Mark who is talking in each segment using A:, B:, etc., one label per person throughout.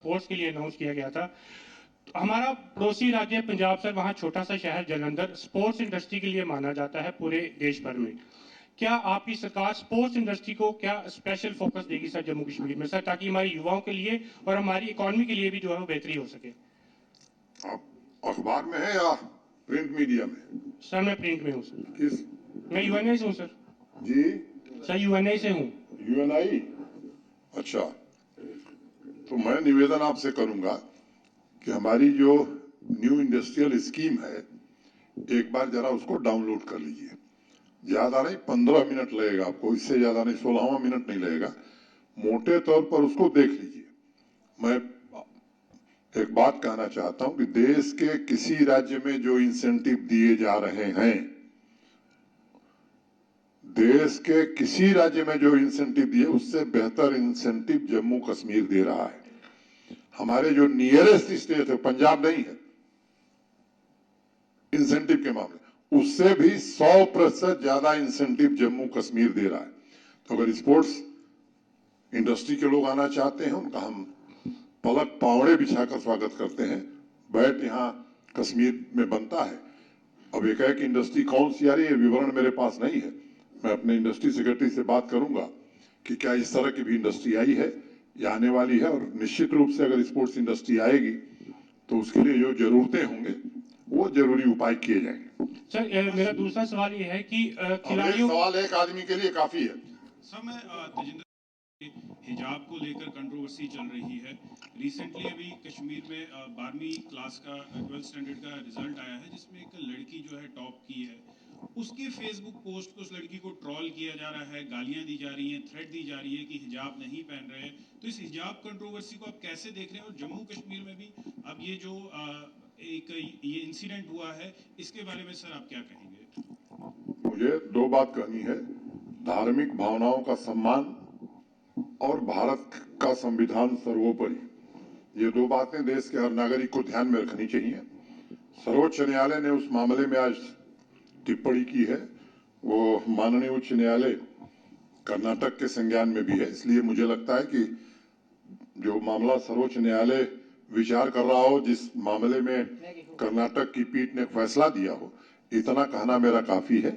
A: Sports के लिए announce किया गया था। तो हमारा पड़ोसी राज्य पंजाब सर, वहाँ छोटा सा शहर जालंधर स्पोर्ट्स इंडस्ट्री के लिए माना जाता है पूरे देश भर में। क्या आपकी सरकार स्पोर्ट्स इंडस्ट्री को क्या स्पेशल फोकस देगी सर जम्मू कश्मीर में सर, ताकि हमारे युवाओं के लिए और हमारी इकोनॉमी के लिए भी जो है वो बेहतरी हो सके?
B: आप अखबार में है या प्रिंट मीडिया में?
A: सर मैं प्रिंट में हूँ सर।
B: किस?
A: मैं यूएनआई से हूँ सर।
B: जी,
A: सर यूएनआई से हूँ।
B: यूएनआई। अच्छा, तो मैं निवेदन आपसे करूंगा कि हमारी जो न्यू इंडस्ट्रियल स्कीम है, एक बार जरा उसको डाउनलोड कर लीजिए। ज्यादा नहीं, 15 मिनट लगेगा आपको, इससे ज्यादा नहीं, 16वां मिनट नहीं लगेगा। मोटे तौर पर उसको देख लीजिए। मैं एक बात कहना चाहता हूं कि देश के किसी राज्य में जो इंसेंटिव दिए जा रहे हैं, देश के किसी राज्य में जो इंसेंटिव दिए उससे बेहतर इंसेंटिव जम्मू कश्मीर दे रहा है। हमारे जो नियरेस्ट स्टेट है, पंजाब नहीं है इंसेंटिव के मामले, उससे भी 100% ज्यादा इंसेंटिव जम्मू कश्मीर दे रहा है। तो अगर स्पोर्ट्स इंडस्ट्री के लोग आना चाहते हैं, उनका हम पलक पावड़े बिछाकर स्वागत करते हैं। बैट यहाँ कश्मीर में बनता है। अब एक है कि इंडस्ट्री कौन सी आ रही है, विवरण मेरे पास नहीं है। मैं अपने इंडस्ट्री सेक्रेटरी से बात करूंगा कि क्या इस तरह की भी इंडस्ट्री आई है या आने वाली है, और निश्चित रूप से अगर स्पोर्ट्स इंडस्ट्री आएगी तो उसके लिए जो जरूरतें होंगे वो जरूरी उपाय किए जाएंगे।
A: सर मेरा दूसरा सवाल ये है कि
B: खिलाड़ियों, सवाल एक आदमी के लिए काफी है।
C: सर मैं तेजिंदर हिजाब को लेकर कंट्रोवर्सी चल रही है। रिसेंटली अभी कश्मीर में 12वीं क्लास का 12th स्टैंडर्ड का रिजल्ट आया है, जिसमें एक लड़की जो है टॉप की है। उसके फेसबुक पोस्ट पर उस लड़की को ट्रोल किया जा रहा है, गालियां दी जा रही हैं, थ्रेट दी जा रही है कि हिजाब नहीं पहन रहे हैं। तो इस हिजाब कंट्रोवर्सी को आप कैसे देख रहे हैं? और जम्मू कश्मीर में भी अब ये जो एक ये इंसिडेंट हुआ है, इसके बारे में सर आप क्या कहेंगे?
B: मुझे दो बात कहनी है, धार्मिक भावनाओं का सम्मान और भारत का संविधान सर्वोपरि, ये दो बातें देश के हर नागरिक को ध्यान में रखनी चाहिए। सर्वोच्च न्यायालय ने उस मामले में आज टिप्पणी की है। वो माननीय उच्च न्यायालय कर्नाटक के संज्ञान में भी है, इसलिए मुझे लगता है कि जो मामला सर्वोच्च न्यायालय विचार कर रहा हो, जिस मामले में कर्नाटक की पीठ ने फैसला दिया हो, इतना कहना मेरा काफी है।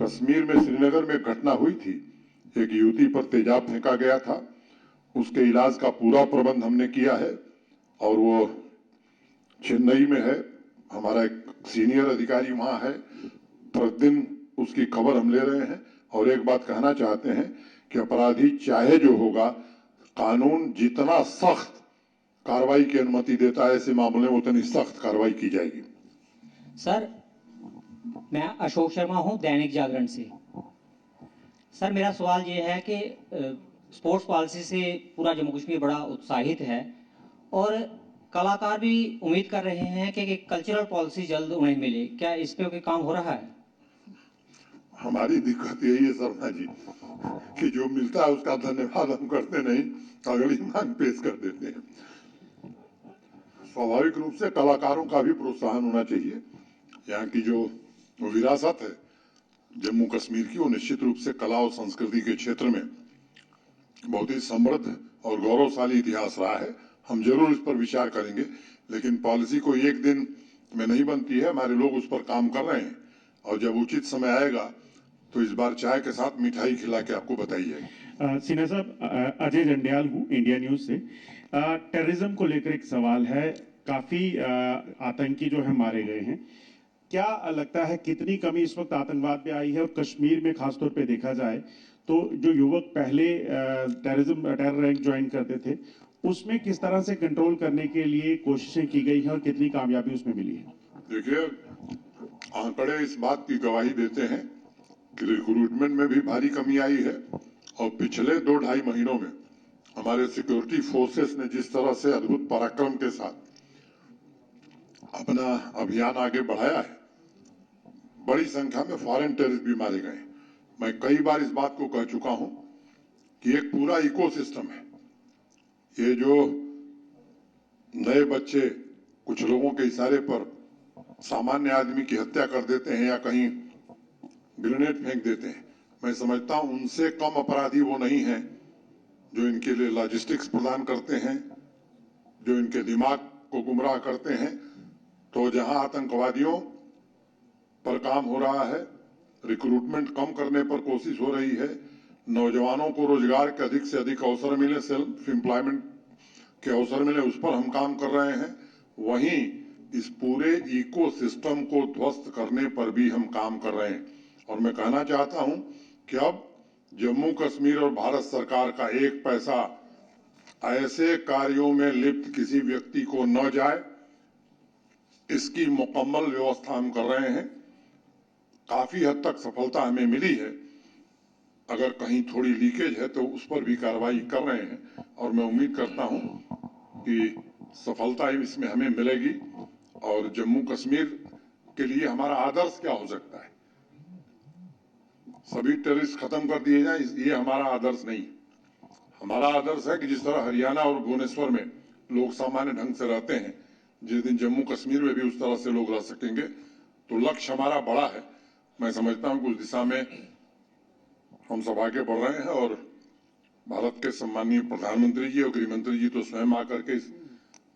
B: कश्मीर में श्रीनगर में घटना हुई थी, एक युवती पर तेजाब फेंका गया था, उसके इलाज का पूरा प्रबंध हमने किया है और वो चेन्नई में है। हमारा एक सीनियर अधिकारी वहां है, प्रतिदिन उसकी खबर हम ले रहे हैं। और एक बात कहना चाहते हैं कि अपराधी चाहे जो होगा, कानून जितना सख्त कार्रवाई की अनुमति देता है ऐसे मामले में उतनी सख्त कार्रवाई की जाएगी।
D: सर मैं अशोक शर्मा हूं, दैनिक जागरण से। सर मेरा सवाल ये है कि स्पोर्ट्स पॉलिसी से पूरा जम्मू कश्मीर बड़ा उत्साहित है और कलाकार भी उम्मीद कर रहे हैं कि कल्चरल पॉलिसी जल्द उन्हें मिले। क्या इस पे कोई काम हो रहा है?
B: हमारी दिक्कत यही है शर्मा जी कि जो मिलता है उसका धन्यवाद हम करते नहीं, अगली मांग पेश कर देते हैं। स्वाभाविक रूप से कलाकारों का भी प्रोत्साहन होना चाहिए। यहाँ की जो विरासत है जम्मू कश्मीर की, वो निश्चित रूप से कला और संस्कृति के क्षेत्र में बहुत ही समृद्ध और गौरवशाली इतिहास रहा है। हम जरूर इस पर विचार करेंगे, लेकिन पॉलिसी को एक दिन में नहीं बनती है। हमारे लोग उस पर काम कर रहे हैं और जब उचित समय आएगा तो इस बार चाय के साथ मिठाई खिला के आपको बताई जाएगी।
E: सिन्हा साहब, अजय जंडियाल हूँ इंडिया न्यूज से। टेररिज्म को लेकर एक सवाल है। काफी आतंकी जो है मारे गए हैं, क्या लगता है कितनी कमी इस वक्त आतंकवाद में आई है? और कश्मीर में खासतौर पे देखा जाए तो जो युवक पहले टेरर रैंक ज्वाइन करते थे, उसमें किस तरह से कंट्रोल करने के लिए कोशिशें की गई हैं और कितनी कामयाबी उसमें मिली है?
B: देखिए, आंकड़े इस बात की गवाही देते हैं कि रिक्रूटमेंट में भी भारी कमी आई है और पिछले 2-2.5 महीनों में हमारे सिक्योरिटी फोर्सेस ने जिस तरह से अद्भुत पराक्रम के साथ अपना अभियान आगे बढ़ाया है, बड़ी संख्या में फॉरेन टेररिस्ट भी मारे गए। मैं कई बार इस बात को कह चुका हूं कि एक पूरा इकोसिस्टम है। ये जो नए बच्चे कुछ लोगों के इशारे पर सामान्य आदमी की हत्या कर देते हैं या कहीं ग्रेनेड फेंक देते हैं, मैं समझता हूं उनसे कम अपराधी वो नहीं है जो इनके लिए लॉजिस्टिक्स प्रदान करते हैं, जो इनके दिमाग को गुमराह करते हैं। तो जहां आतंकवादियों पर काम हो रहा है, रिक्रूटमेंट कम करने पर कोशिश हो रही है, नौजवानों को रोजगार के अधिक से अधिक अवसर मिले, सेल्फ एम्प्लॉयमेंट के अवसर मिले, उस पर हम काम कर रहे हैं। वहीं इस पूरे इकोसिस्टम को ध्वस्त करने पर भी हम काम कर रहे हैं। और मैं कहना चाहता हूं कि अब जम्मू कश्मीर और भारत सरकार का एक पैसा ऐसे कार्यों में लिप्त किसी व्यक्ति को न जाए, इसकी मुकम्मल व्यवस्था हम कर रहे हैं। काफी हद तक सफलता हमें मिली है। अगर कहीं थोड़ी लीकेज है तो उस पर भी कार्रवाई कर रहे हैं और मैं उम्मीद करता हूं कि सफलता इसमें हमें मिलेगी। और जम्मू कश्मीर के लिए हमारा आदर्श क्या हो सकता है? सभी टेररिस्ट खत्म कर दिए जाए, ये हमारा आदर्श नहीं। हमारा आदर्श है कि जिस तरह हरियाणा और भुवनेश्वर में लोग सामान्य ढंग से रहते हैं, जिस दिन जम्मू कश्मीर में भी उस तरह से लोग रह सकेंगे। तो लक्ष्य हमारा बड़ा है। मैं समझता हूं कि उस दिशा में हम सब आगे बढ़ रहे हैं। और भारत के सम्माननीय प्रधानमंत्री जी और गृह मंत्री जी तो स्वयं आकर के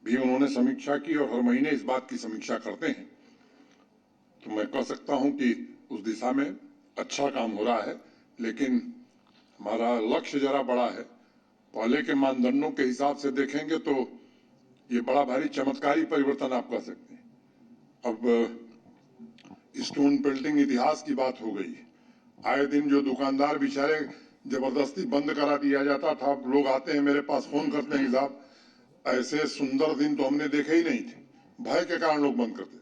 B: भी उन्होंने समीक्षा की और हर महीने इस बात की समीक्षा करते हैं। तो मैं कह सकता हूं कि उस दिशा में अच्छा काम हो रहा है, लेकिन हमारा लक्ष्य जरा बड़ा है। पहले के मानदंडों के हिसाब से देखेंगे तो ये बड़ा भारी चमत्कारी परिवर्तन आप कह सकते हैं। अब स्टोन पेल्टिंग इतिहास की बात हो गई। आए दिन जो दुकानदार बेचारे जबरदस्ती बंद करा दिया जाता था, अब लोग आते हैं मेरे पास, फोन करते हैं, साहब ऐसे सुंदर दिन तो हमने देखे ही नहीं थे। भय के कारण लोग बंद करते थे।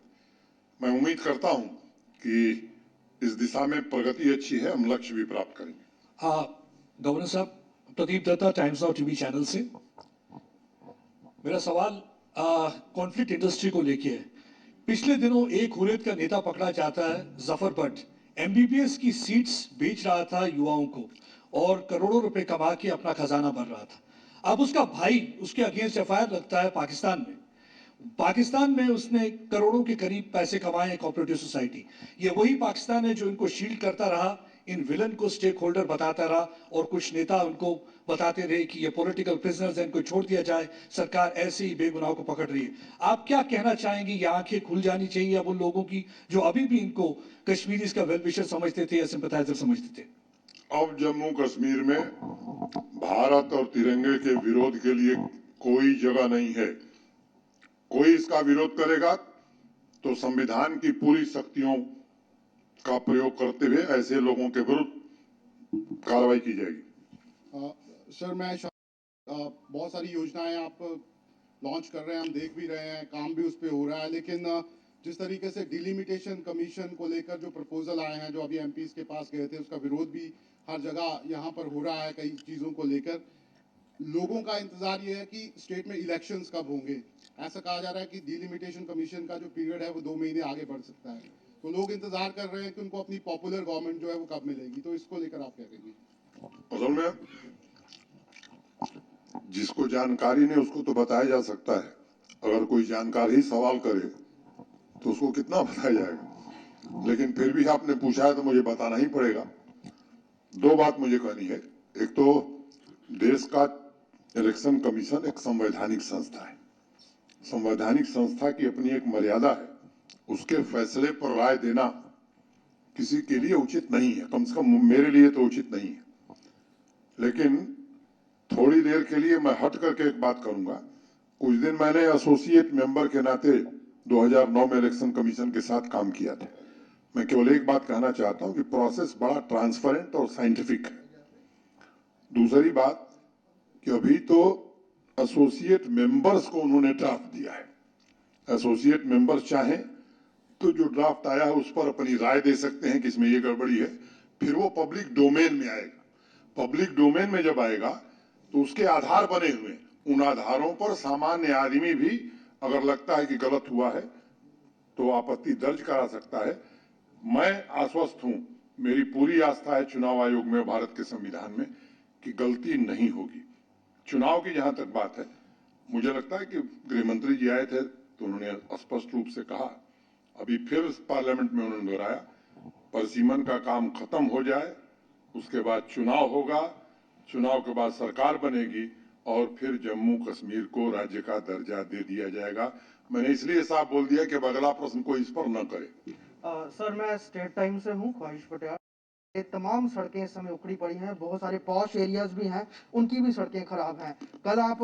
B: मैं उम्मीद करता हूं कि इस दिशा में प्रगति अच्छी है, हम लक्ष्य भी प्राप्त करेंगे।
F: गवर्नर साहब, Pradeep Dutta, Times Now TV channel से। मेरा सवाल कॉन्फ्लिक्ट इंडस्ट्री को लेके है। पिछले दिनों एक हुर्रियत का नेता पकड़ा जाता है, जफर भट्ट, एमबीबीएस की सीट्स बेच रहा था युवाओं को और करोड़ों रुपए कमा के अपना खजाना भर रहा था। अब उसका भाई उसके अगेंस्ट एफआईआर लगता है पाकिस्तान में उसने करोड़ों के करीब पैसे कमाए कोऑपरेटिव सोसाइटी। ये वही पाकिस्तान है जो इनको शील्ड करता रहा, इन विलन को स्टेक होल्डर बताता रहा और कुछ नेता उनको बताते रहे कि ये पॉलिटिकल प्रिजनर्स हैं, इनको छोड़ दिया जाए, सरकार ऐसे ही बेगुनाहों को पकड़ रही है। आप क्या कहना चाहेंगे? ये आंखें खुल जानी चाहिए अब उन लोगों की जो अभी भी इनको कश्मीरीज का वेल विशर समझते थे या सिंपैथाइजर समझते थे?
B: अब जम्मू कश्मीर में भारत और तिरंगे के विरोध के लिए कोई जगह नहीं है। कोई इसका विरोध करेगा तो संविधान की पूरी शक्तियों का प्रयोग करते हुए ऐसे लोगों के विरुद्ध कार्रवाई की जाएगी।
G: सर, मैं बहुत सारी योजनाएं आप लॉन्च कर रहे हैं, हम देख भी रहे हैं, काम भी उस पर हो रहा है, लेकिन जिस तरीके से डिलिमिटेशन कमीशन को लेकर जो प्रपोजल आए हैं, जो अभी एमपीज के पास गए थे, उसका विरोध भी हर जगह यहाँ पर हो रहा है। कई चीज़ों को लेकर लोगों का इंतजार ये है कि स्टेट में इलेक्शंस कब होंगे। ऐसा कहा जा रहा है कि डिलिमिटेशन कमीशन का जो पीरियड है वो 2 महीने आगे बढ़ सकता है। तो लोग इंतजार कर रहे हैं कि उनको अपनी पॉपुलर गवर्नमेंट जो है वो कब मिलेगी। तो इसको लेकर आप क्या कहेंगे?
B: असल में जिसको जानकारी नहीं उसको तो बताया जा सकता है। अगर कोई जानकार ही सवाल करे तो उसको कितना बताया जाएगा। लेकिन फिर भी आपने पूछा है तो मुझे बताना ही पड़ेगा। 2 बात मुझे कहनी है। एक तो देश का इलेक्शन कमीशन एक संवैधानिक संस्था है। संवैधानिक संस्था की अपनी एक मर्यादा है। उसके फैसले पर राय देना किसी के लिए उचित नहीं है, कम से कम मेरे लिए तो उचित नहीं है। लेकिन थोड़ी देर के लिए मैं हट करके एक बात करूंगा। कुछ दिन मैंने एसोसिएट मेंबर के नाते 2009 में इलेक्शन कमीशन के साथ काम किया था। मैं केवल एक बात कहना चाहता हूं कि प्रोसेस बड़ा ट्रांसपेरेंट और साइंटिफिक है। दूसरी बात कि अभी तो एसोसिएट मेंबर्स को उन्होंने ड्राफ्ट दिया है। एसोसिएट मेंबर्स चाहें तो जो ड्राफ्ट आया है उस पर अपनी राय दे सकते हैं कि इसमें ये गड़बड़ी है। फिर वो पब्लिक डोमेन में आएगा। पब्लिक डोमेन में जब आएगा तो उसके आधार बने हुए हैं। उन आधारों पर सामान्य आदमी भी अगर लगता है कि गलत हुआ है तो आपत्ति दर्ज करा सकता है। मैं आश्वस्त हूं, मेरी पूरी आस्था है चुनाव आयोग में, भारत के संविधान में, कि गलती नहीं होगी। चुनाव की जहां तक बात है, मुझे लगता है कि गृह मंत्री जी आए थे तो उन्होंने स्पष्ट रूप से कहा, अभी फिर पार्लियामेंट में उन्होंने दोहराया, परिसीमन का काम खत्म हो जाए, उसके बाद चुनाव होगा, चुनाव के बाद सरकार बनेगी, और फिर जम्मू कश्मीर को राज्य का दर्जा दे दिया जाएगा। मैंने इसलिए साफ बोल दिया कि अब अगला प्रश्न कोई इस पर न करे।
H: सर मैं स्टेट टाइम से हूँ, ख्वाहिश पटियाला। ये तमाम सड़कें इस समय उखड़ी पड़ी हैं, बहुत सारे पॉश एरियाज भी हैं, उनकी भी सड़कें खराब हैं। कल आप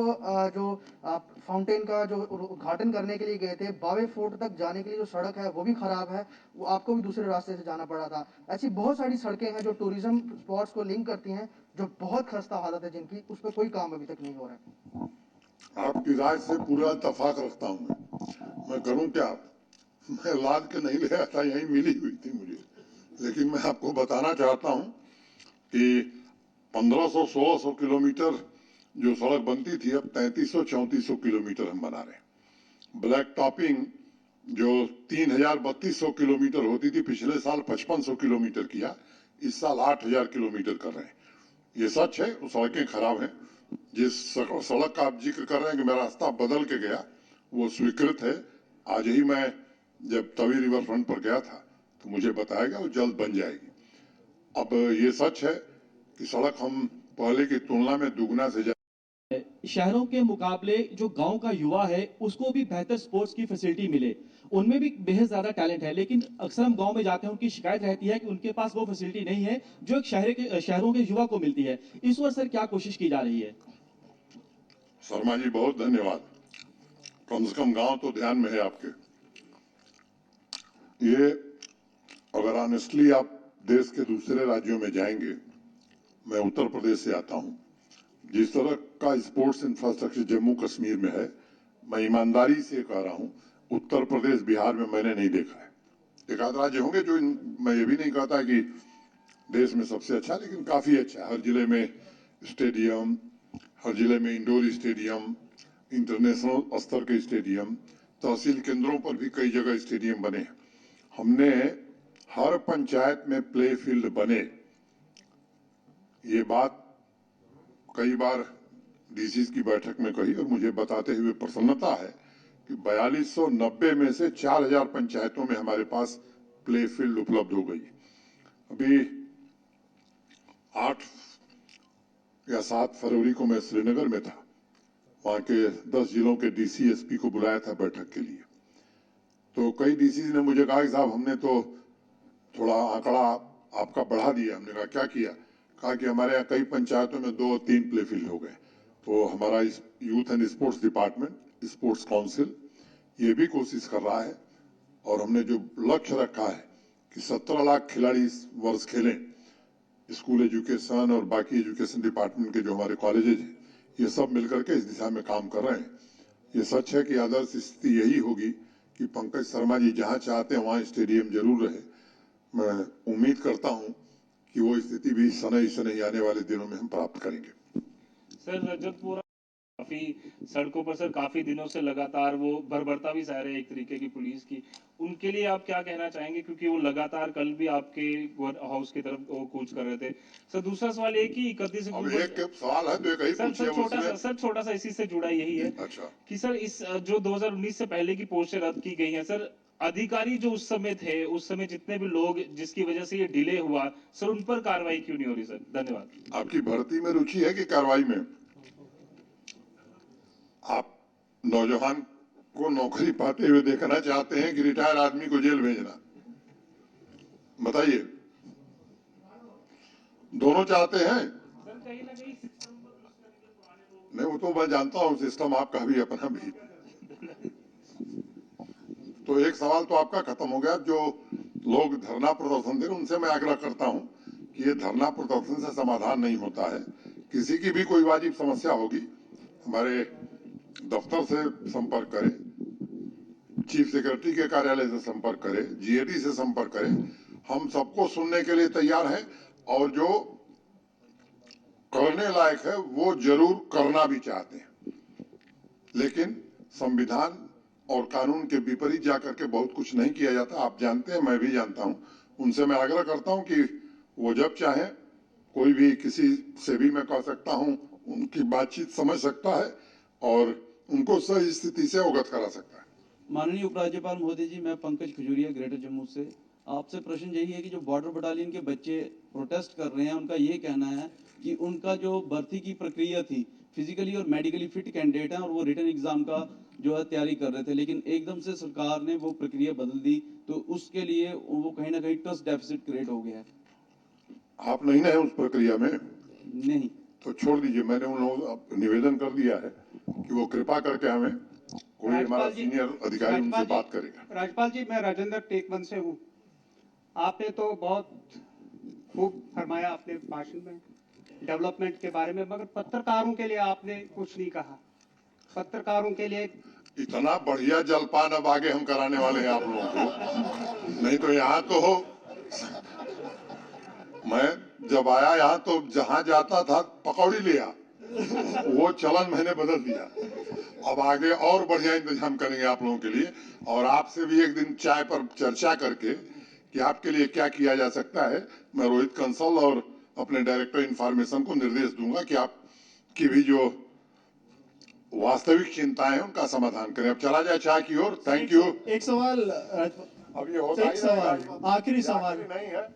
H: फाउंटेन का जो उद्घाटन करने के लिए गए थे, बावे फोर्ट तक जाने के लिए जो सड़क है वो भी खराब है, वो आपको भी दूसरे रास्ते से जाना पड़ा था। ऐसी बहुत सारी सड़कें हैं जो टूरिज्म स्पॉट्स को लिंक करती हैं, जो बहुत खस्ता हालत है जिनकी, उस पर कोई काम अभी तक नहीं हो रहा है।
B: आपकी राय से पूरा इत्तेफाक रखता हूँ। मैं करूँ क्या? मैं लाद के नहीं ले आता, यही मिली हुई थी मुझे। लेकिन मैं आपको बताना चाहता हूँ कि 1500-1600 किलोमीटर जो सड़क बनती थी, अब 3300-3400 किलोमीटर हम बना रहे हैं। ब्लैक टॉपिंग जो 3000-3200 किलोमीटर होती थी, पिछले साल 5500 किलोमीटर किया, इस साल 8000 किलोमीटर कर रहे हैं। ये सच है, सड़कें खराब हैं। जिस सड़क का आप जिक्र कर रहे हैं कि मेरा रास्ता बदल के गया, वो स्वीकृत है। आज ही मैं जब तवी रिवर फ्रंट पर गया था तो मुझे बताया गया वो जल्द बन जाएगी। अब ये सच है कि सड़क हम पहले की तुलना में दुगना से
I: शहरों के मुकाबले जो गांव का युवा है उसको भी बेहतर स्पोर्ट्स की फैसिलिटी मिले, उनमें भी बेहद ज्यादा टैलेंट है, लेकिन अक्सर हम गांव में जाते हैं, उनकी शिकायत रहती है कि उनके पास वो फैसिलिटी नहीं है जो एक शहरों के युवा को मिलती है। इस ओर सर क्या कोशिश की जा रही है?
B: शर्मा जी बहुत धन्यवाद। कम से कम गांव तो ध्यान में है आपके। ये अगर ऑनेस्टली आप देश के दूसरे राज्यों में जाएंगे, मैं उत्तर प्रदेश से आता हूं, जिस तरह का स्पोर्ट्स इंफ्रास्ट्रक्चर जम्मू कश्मीर में है, मैं ईमानदारी से कह रहा हूं, उत्तर प्रदेश बिहार में मैंने नहीं देखा है। एक आध राज्य होंगे जो मैं ये भी नहीं कहता कि देश में सबसे अच्छा, लेकिन काफी अच्छा। हर जिले में स्टेडियम, हर जिले में इंडोर स्टेडियम, इंटरनेशनल स्तर के स्टेडियम, तहसील केंद्रों पर भी कई जगह स्टेडियम बने। हमने हर पंचायत में प्ले फील्ड बने। ये बात कई बार डीसी की बैठक में कही और मुझे बताते हुए प्रसन्नता है कि 4290 में से 4000 पंचायतों में हमारे पास प्ले फील्ड उपलब्ध हो गई। अभी 8 या 7 फरवरी को मैं श्रीनगर में था, वहां के 10 जिलों के डीसी एसपी को बुलाया था बैठक के लिए। तो कई डीसी ने मुझे कहा कि साहब हमने तो थोड़ा आंकड़ा आपका बढ़ा दिया। हमने कहा क्या किया? कहा कि हमारे यहाँ कई पंचायतों में 2-3 प्ले फील्ड हो गए। तो हमारा youth and sports department, sports council ये भी कोशिश कर रहा है और हमने जो लक्ष्य रखा है कि 17 लाख खिलाड़ी इस वर्ष खेलें, स्कूल एजुकेशन और बाकी एजुकेशन डिपार्टमेंट के जो हमारे कॉलेजेज हैं, ये सब मिलकर के इस दिशा में काम कर रहे हैं। ये सच है कि आदर्श स्थिति यही होगी कि पंकज शर्मा जी जहां चाहते हैं वहां स्टेडियम जरूर रहे। मैं उम्मीद करता हूं कि वो स्थिति भी शनई आने वाले दिनों में हम प्राप्त करेंगे।
J: सर रजतपुरा काफी सड़कों पर सर काफी दिनों से लगातार वो भरभरता भी सह रहे हैं एक तरीके की पुलिस की, उनके लिए आप क्या कहना चाहेंगे? क्योंकि वो लगातार कल भी आपके हाउस की तरफ वो कूच कर रहे थे। सर दूसरा सवाल ये कि 31
B: अक्टूबर एक सवाल है तो एक ही पूछिए।
J: सर छोटा सा इसी से जुड़ा यही है।
B: अच्छा
J: कि सर इस जो 2019 से पहले की पोस्टें रद्द की गई हैं, सर अधिकारी जो उस समय थे, उस समय जितने भी लोग जिसकी वजह से ये डिले हुआ, सर उन पर कार्रवाई क्यों नहीं हो रही? सर धन्यवाद।
B: आपकी भर्ती में रुचि है कि कार्रवाई में? आप नौजवान को नौकरी पाते हुए देखना चाहते हैं कि रिटायर आदमी को जेल भेजना? बताइए, दोनों चाहते हैं? नहीं, वो तो मैं जानता हूं सिस्टम आपका भी अपना भी। तो एक सवाल तो आपका खत्म हो गया। जो लोग धरना प्रदर्शन दे रहे हैं उनसे मैं आग्रह करता हूं कि ये धरना प्रदर्शन से समाधान नहीं होता है। किसी की भी कोई वाजिब समस्या होगी, हमारे दफ्तर से संपर्क करें, चीफ सेक्रेटरी के कार्यालय से संपर्क करें, जीएडी से संपर्क करें। हम सबको सुनने के लिए तैयार हैं और जो करने लायक है वो जरूर करना भी चाहते हैं, लेकिन संविधान और कानून के विपरीत जाकर के बहुत कुछ नहीं किया जाता। आप जानते हैं, मैं भी जानता हूं। उनसे मैं आग्रह करता हूं कि वो जब चाहे कोई भी किसी से भी मैं कह सकता हूं, उनकी बातचीत समझ सकता है और उनको सही स्थिति से अवगत करा सकता है।
K: माननीय उपराज्यपाल महोदय जी, मैं पंकज खजूरिया, ग्रेटर जम्मू से आपसे प्रश्न यही है कि जो बॉर्डर बटालियन के बच्चे प्रोटेस्ट कर रहे हैं, उनका ये कहना है कि उनका जो भर्ती की प्रक्रिया थी फिजिकली और मेडिकली फिट कैंडिडेट हैं और वो रिटर्न एग्जाम का जो है तैयारी कर रहे थे, लेकिन एकदम से सरकार ने वो प्रक्रिया बदल दी, तो उसके लिए वो कहीं ना कहीं ट्रस्ट डेफिसिट क्रिएट हो गया है।
B: आप नहीं ना है उस प्रक्रिया में,
K: नहीं,
B: तो छोड़ दीजिए। मैंने उन लोगों को निवेदन कर दिया है कि वो कृपा करके हमें कोई हमारा सीनियर अधिकारी उनसे बात करेगा।
L: राज्यपाल जी, मैं राजेंद्र टेकवन से हूँ। आपने तो बहुत खूब फरमाया अपने भाषण में डेवलपमेंट के बारे में, मगर पत्रकारों के लिए आपने कुछ नहीं कहा। पत्रकारों के लिए
B: इतना बढ़िया जलपान अब आगे हम कराने वाले हैं आप लोगों को, नहीं तो यहाँ तो हो। मैं जब आया यहाँ तो जहाँ जाता था पकौड़ी लिया, वो चलन मैंने बदल दिया। अब आगे और बढ़िया इंतजाम करेंगे आप लोगों के लिए, और आपसे भी एक दिन चाय पर चर्चा करके कि आपके लिए क्या किया जा सकता है। मैं रोहित कंसल और अपने डायरेक्टर इंफॉर्मेशन को निर्देश दूंगा कि आपकी भी जो वास्तविक चिंताएं हैं उनका समाधान करें। अब चला जाए चाय की ओर। Thank you.
M: एक सवाल
B: अब ये होता
M: एक सवाल, आखिरी सवाल
B: नहीं है।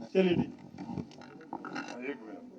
M: चलिए ठीक।
B: एक मिनट।